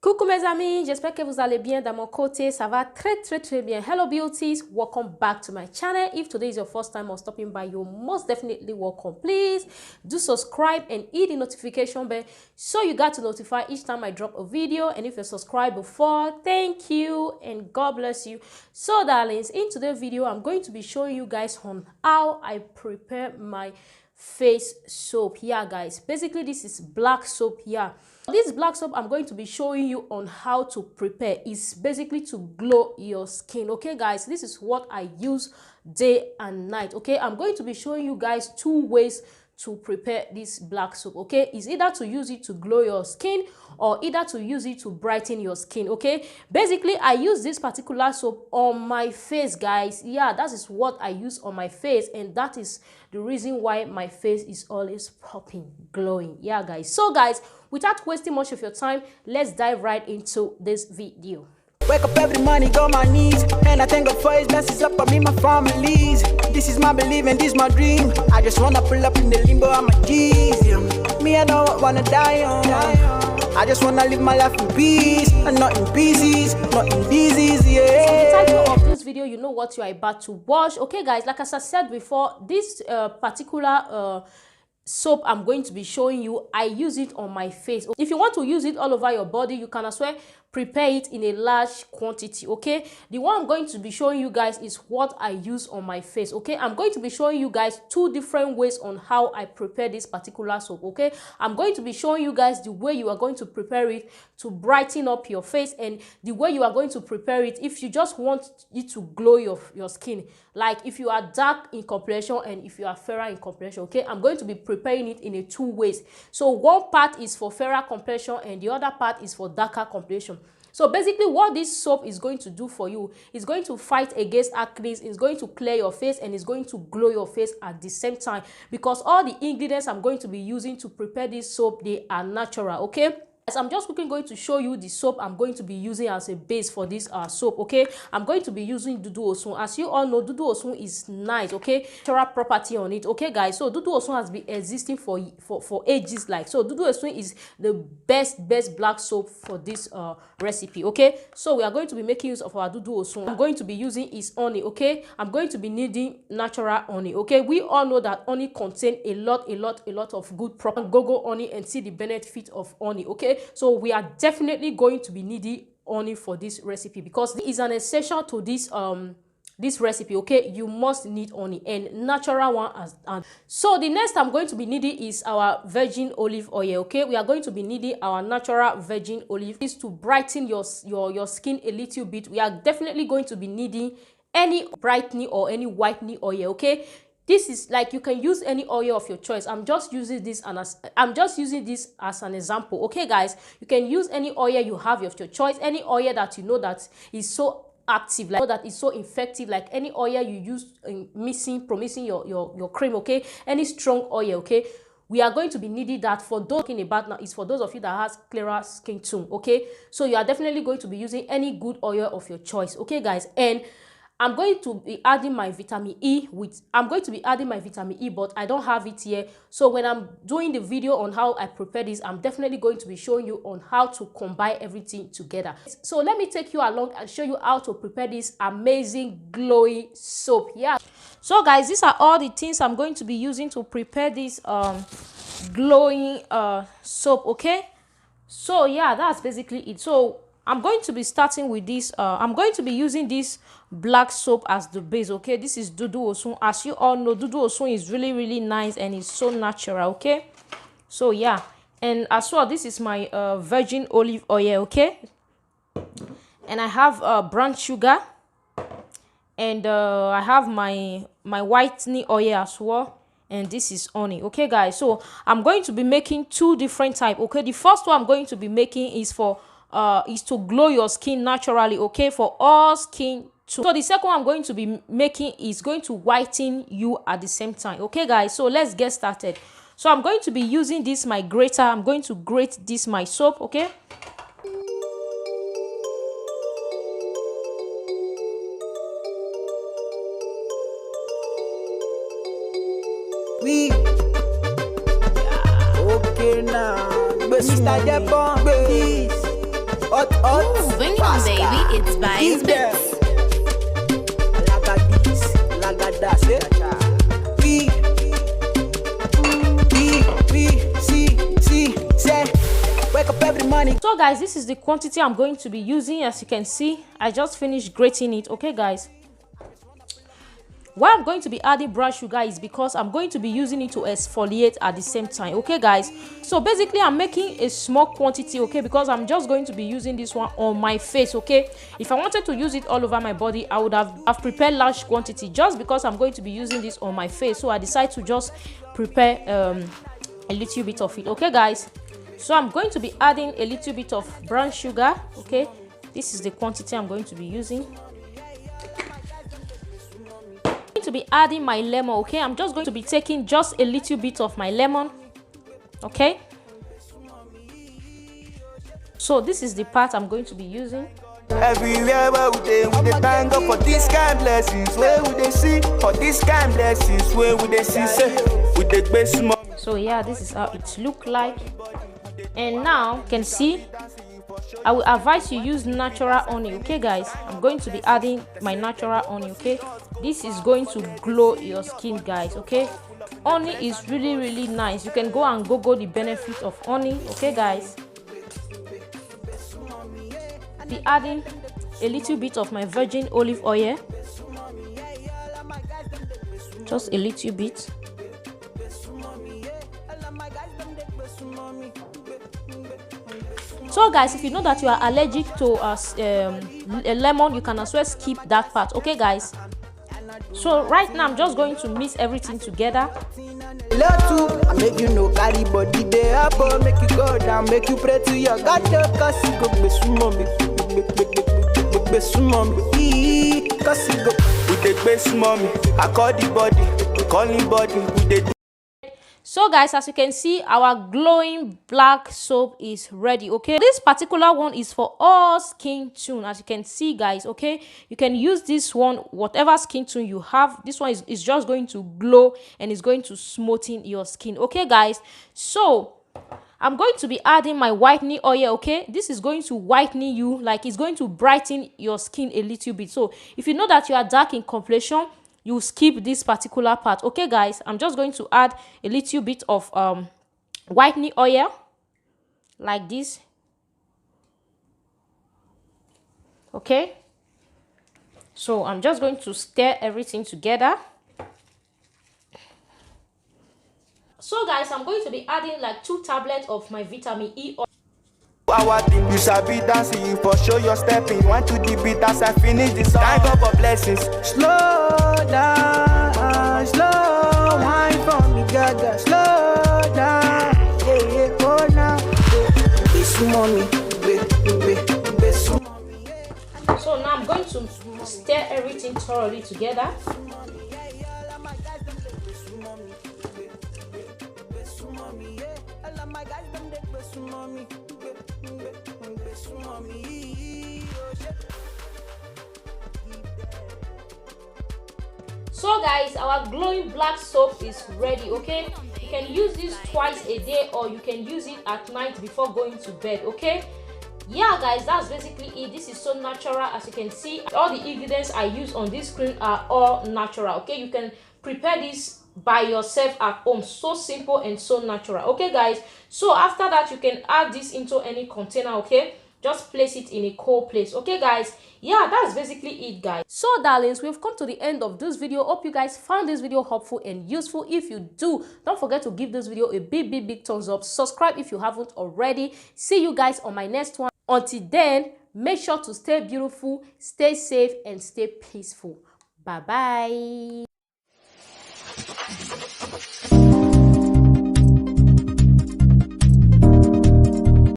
Coucou mes amis, j'espère que vous allez bien. Dans mon côté, ça va très bien. Hello beauties, welcome back to my channel. If today is your first time or stopping by, you're most definitely welcome. Please do subscribe and hit the notification bell so you got to notify each time I drop a video. And if you're subscribed before, thank you and God bless you. So darlings, in today's video, I'm going to be showing you guys on how I prepare my face soap here, guys. Basically, this is black soap here. This black soap I'm going to be showing you on how to prepare is basically to glow your skin. Okay guys, this is what I use day and night. Okay, I'm going to be showing you guys two ways to prepare this black soap. Okay, is either to use it to glow your skin or either to use it to brighten your skin. Okay, basically I use this particular soap on my face, guys. Yeah, that is what I use on my face, and that is the reason why my face is always popping, glowing. Yeah guys, so guys, without wasting much of your time, let's dive right into this video. Wake up every morning, go on my knees, and I thank God for his blessings up on me, my families. This is my belief and this my dream. I just wanna pull up in the limbo, I'm a G's, yeah. Me, I don't wanna die young. I just wanna live my life in peace, and not in pieces, not in disease, yeah. So the title of this video, you know what you are about to watch. Okay guys, like as I said before, this particular soap I'm going to be showing you, I use it on my face. If you want to use it all over your body, you can as well prepare it in a large quantity. Okay, the one I'm going to be showing you guys is what I use on my face. Okay, I'm going to be showing you guys two different ways on how I prepare this particular soap. Okay, I'm going to be showing you guys the way you are going to prepare it to brighten up your face, and the way you are going to prepare it if you just want it to glow your skin, like if you are dark in complexion and if you are fairer in complexion. Okay, I'm going to be preparing it in a two ways. So one part is for fairer complexion and the other part is for darker complexion. So basically what this soap is going to do for you is going to fight against acne, it's going to clear your face, and it's going to glow your face at the same time, because all the ingredients I'm going to be using to prepare this soap, they are natural. Okay, so I'm just quickly going to show you the soap I'm going to be using as a base for this soap. Okay, I'm going to be using Dudu Osun. As you all know, Dudu Osun is nice. Okay, natural property on it. Okay guys, so Dudu Osun has been existing for ages. Like, so Dudu Osun is the best black soap for this recipe. Okay, so we are going to be making use of our Dudu Osun. I'm going to be using is honey. Okay, I'm going to be needing natural honey. Okay, we all know that honey contains a lot of good proper go honey and see the benefit of honey. Okay, so we are definitely going to be needing honey for this recipe, because it is an essential to this this recipe. Okay, you must need honey, and natural one as so the next I'm going to be needing is our virgin olive oil. Okay, we are going to be needing our natural virgin olive. Is to brighten your skin a little bit. We are definitely going to be needing any brightening or any whitening oil. Okay, this is like, you can use any oil of your choice. I'm just using this as an example. Okay guys, you can use any oil you have of your choice, any oil that you know that is so active, like that is so effective, like any oil you use in promising your cream. Okay, any strong oil. Okay, we are going to be needing that. For those talking about now is for those of you that has clearer skin tone. Okay, so you are definitely going to be using any good oil of your choice. Okay guys, and I'm going to be adding my vitamin E but I don't have it here. So when I'm doing the video on how I prepare this, I'm definitely going to be showing you on how to combine everything together. So let me take you along and show you how to prepare this amazing glowing soap. Yeah, so guys, these are all the things I'm going to be using to prepare this glowing soap. Okay, so yeah, that's basically it. So I'm going to be starting with this. I'm going to be using this black soap as the base. Okay, this is Dudu Osun. As you all know, Dudu Osun is really nice and it's so natural. Okay, so yeah, and as well, this is my virgin olive oil. Okay, and I have brown sugar, and I have my whitening oil as well, and this is honey. Okay guys, so I'm going to be making two different types. Okay, the first one I'm going to be making is for is to glow your skin naturally. Okay, for all skin tone. So the second one I'm going to be making is going to whiten you at the same time. Okay guys, so let's get started. So I'm going to be using this my grater. I'm going to grate this my soap. Okay, We okay now, but Mr. Japan, please. It's by his There. bits. Lagadis, lagadas, eh? Say, wake up every morning. So guys, this is the quantity I'm going to be using. As you can see, I just finished grating it. Okay guys, why I'm going to be adding brown sugar is because I'm going to be using it to exfoliate at the same time. Okay guys, so basically I'm making a small quantity, okay, because I'm just going to be using this one on my face. Okay, if I wanted to use it all over my body, I would have prepared large quantity. Just because I'm going to be using this on my face, so I decided to just prepare a little bit of it. Okay guys, so I'm going to be adding a little bit of brown sugar. Okay, this is the quantity I'm going to be using. To be adding my lemon. Okay, I'm just going to be taking just a little bit of my lemon. Okay, so this is the part I'm going to be using. Everywhere where we thank God for this kind blessings, where we they see for this kind blessings, where we they see say with the best. So yeah, this is how it look like. And now you can see I will advise you use natural honey. Okay guys, I'm going to be adding my natural honey. Okay, this is going to glow your skin guys. Okay, honey is really nice. You can go and google the benefit of honey. Okay guys, be adding a little bit of my virgin olive oil, just a little bit. So guys, if you know that you are allergic to a lemon, you can as well skip that part. Okay guys, so right now I'm just going to mix everything together. Love to, I make you know carry body day up, make you go down, make you pray to your God, cause you go be sumami, be sumami, cause you go with the best mommy. I call the body, calling body with the. So guys, as you can see, our glowing black soap is ready. Okay, this particular one is for all skin tone, as you can see guys. Okay, you can use this one whatever skin tone you have. This one is just going to glow and is going to smoothen your skin. Okay guys, so I'm going to be adding my whitening oil. Okay, this is going to whiten you, like it's going to brighten your skin a little bit. So if you know that you are dark in complexion, you skip this particular part. Okay guys, I'm just going to add a little bit of whitening oil like this. Okay, so I'm just going to stir everything together. So guys, I'm going to be adding like 2 tablets of my vitamin E oil. Our thing, you shall be dancing, you for show your stepping. Want to the beat as I finish this song. Thank God for blessings. slow down, slow wine for me, gaga, slow down, yeah, oh now, be sumami, be sumami. So now I'm going to stir everything thoroughly together. So guys, our glowing black soap is ready. Okay, you can use this twice a day or you can use it at night before going to bed. Okay, yeah guys, that's basically it. This is so natural. As you can see, all the ingredients I use on this screen are all natural. Okay, you can prepare this by yourself at home. So simple and so natural. Okay guys, so after that you can add this into any container. Okay, just place it in a cold place. Okay guys, yeah, that's basically it guys. So darlings, we've come to the end of this video. Hope you guys found this video helpful and useful. If you do, don't forget to give this video a big thumbs up. Subscribe if you haven't already. See you guys on my next one. Until then, make sure to stay beautiful, stay safe, and stay peaceful. Bye bye.